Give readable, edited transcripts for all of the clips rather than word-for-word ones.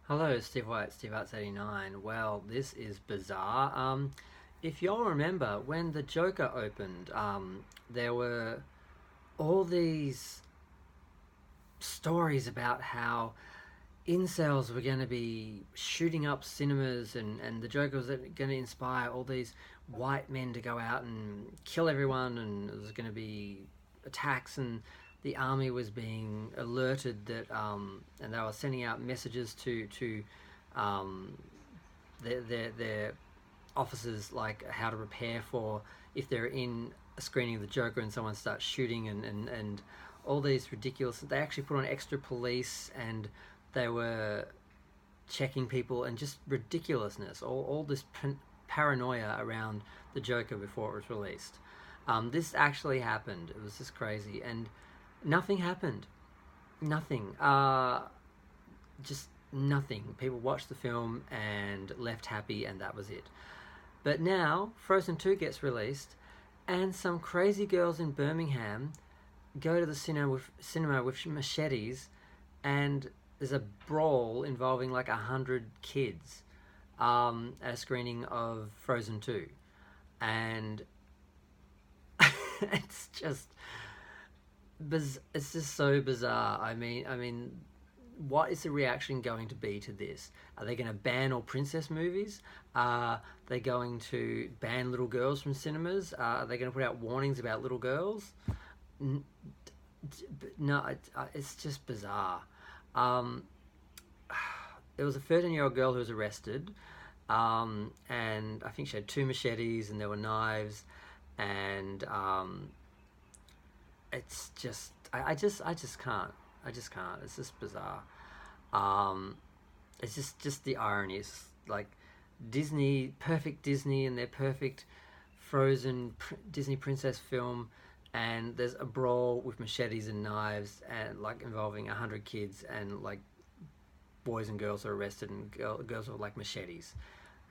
Hello, Steve White, Steve Arts 89. Well, this is bizarre. If y'all remember, when the Joker opened, there were all these stories about how incels were going to be shooting up cinemas, and the Joker was going to inspire all these white men to go out and kill everyone, and there was going to be attacks, and the army was being alerted that, and they were sending out messages to um, their officers, like how to prepare for if they're in a screening of the Joker and someone starts shooting, and all these ridiculous. They actually put on extra police, and they were checking people, and just ridiculousness. All this paranoia around the Joker before it was released. This actually happened. It was just crazy, and nothing happened. Nothing. Just nothing. People watched the film and left happy, and that was it. But now Frozen 2 gets released, and some crazy girls in Birmingham go to the cinema with machetes, and there's a brawl involving like 100 kids at a screening of Frozen 2, and it's just it's just so bizarre. I mean, what is the reaction going to be to this? Are they going to ban all princess movies? Are they going to ban little girls from cinemas? Are they going to put out warnings about little girls? No, it's just bizarre. Um, there was a 13-year-old girl who was arrested, and I think she had two machetes and there were knives, and it's just I just can't. I just can't. It's just bizarre. Um, it's just the ironies, like perfect Disney, and their perfect Frozen Disney princess film, and there's a brawl with machetes and knives, and like involving 100 kids, and like boys and girls are arrested, and girls with like machetes,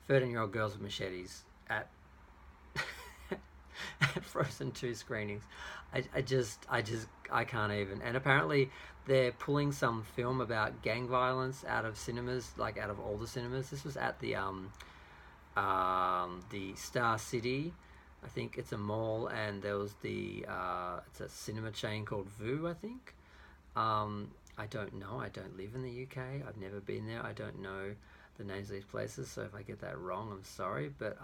13-year-old girls with machetes at Frozen 2 screenings. I can't even. And apparently they're pulling some film about gang violence out of cinemas, like out of all the cinemas. This was at the Star City. I think it's a mall, and there was it's a cinema chain called Vue, I think. I don't know. I don't live in the UK. I've never been there. I don't know the names of these places. So if I get that wrong, I'm sorry. But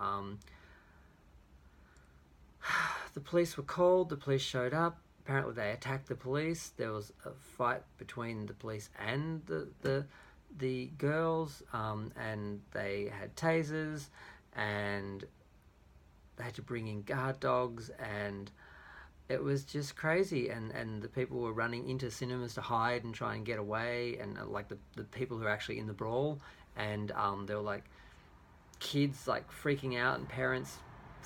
the police were called. The police showed up. Apparently, they attacked the police. There was a fight between the police and the girls, and they had tasers, and they had to bring in guard dogs, and it was just crazy. And the people were running into cinemas to hide and try and get away, and like the people who are actually in the brawl, and they were like kids like freaking out, and parents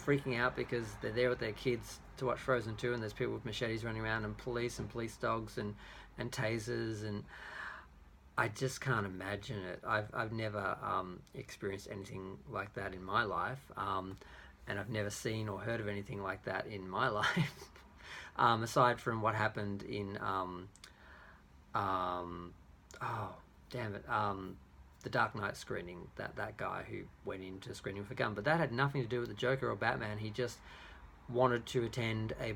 freaking out because they're there with their kids to watch Frozen 2, and there's people with machetes running around, and police dogs, and tasers, and I just can't imagine it. I've never experienced anything like that in my life, and I've never seen or heard of anything like that in my life. Aside from what happened in oh damn it, the Dark Knight screening, that guy who went into screening with a gun, but that had nothing to do with the Joker or Batman. He just wanted to attend a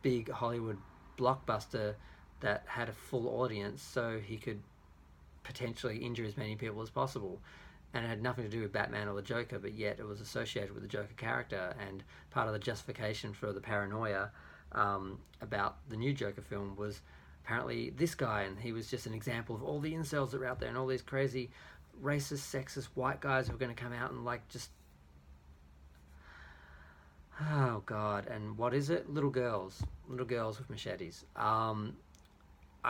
big Hollywood blockbuster that had a full audience, so he could potentially injure as many people as possible. And it had nothing to do with Batman or the Joker, but yet it was associated with the Joker character, and part of the justification for the paranoia about the new Joker film was apparently this guy, and he was just an example of all the incels that are out there, and all these crazy racist, sexist white guys who are going to come out and like just, oh god. And what is it? Little girls with machetes. I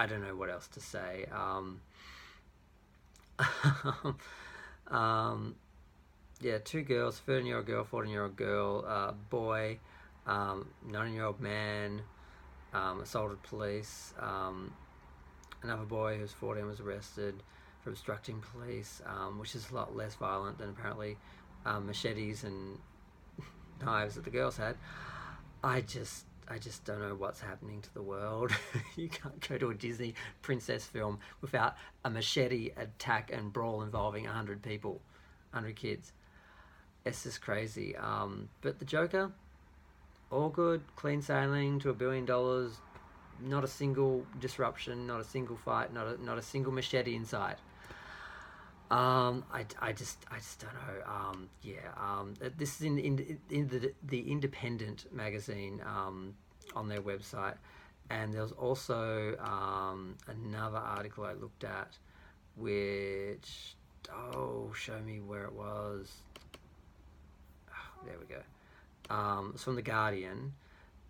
don't know what else to say. um, yeah, two girls, 13-year-old girl, 14-year-old girl, boy, 9-year-old man, assaulted police. Another boy who's 14 was arrested for obstructing police, which is a lot less violent than apparently machetes and knives that the girls had. I just, I just don't know what's happening to the world. You can't go to a Disney princess film without a machete attack and brawl involving 100 people, 100 kids. It's just crazy. But the Joker, all good, clean sailing to $1 billion. Not a single disruption, not a single fight, not a single machete in sight. I just don't know. This is in the Independent magazine on their website, and there's also another article I looked at, which show me where it was. There we go. It's from the Guardian,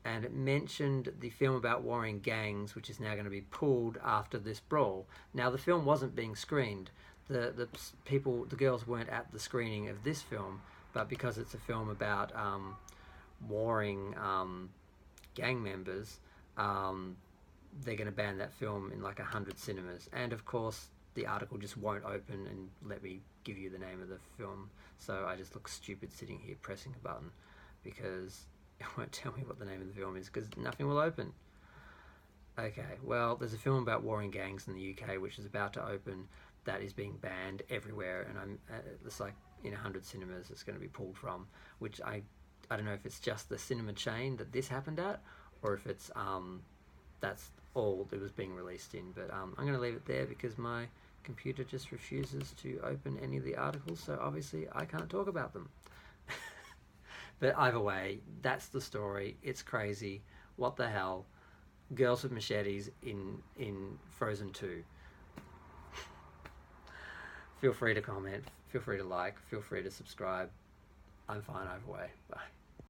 and it mentioned the film about warring gangs, which is now going to be pulled after this brawl. Now, the film wasn't being screened. The girls weren't at the screening of this film, but because it's a film about warring gang members, they're going to ban that film in like 100 cinemas. And of course, the article just won't open and let me give you the name of the film. So I just look stupid sitting here pressing a button because it won't tell me what the name of the film is because nothing will open. Okay, well, there's a film about warring gangs in the UK which is about to open that is being banned everywhere, and it's like in 100 cinemas it's going to be pulled from, which I don't know if it's just the cinema chain that this happened at, or if it's that's all it was being released in. But I'm going to leave it there because my computer just refuses to open any of the articles, so obviously I can't talk about them. But either way, that's the story. It's crazy. What the hell? Girls with machetes in Frozen 2. Feel free to comment, feel free to like, feel free to subscribe. I'm fine either way. Bye.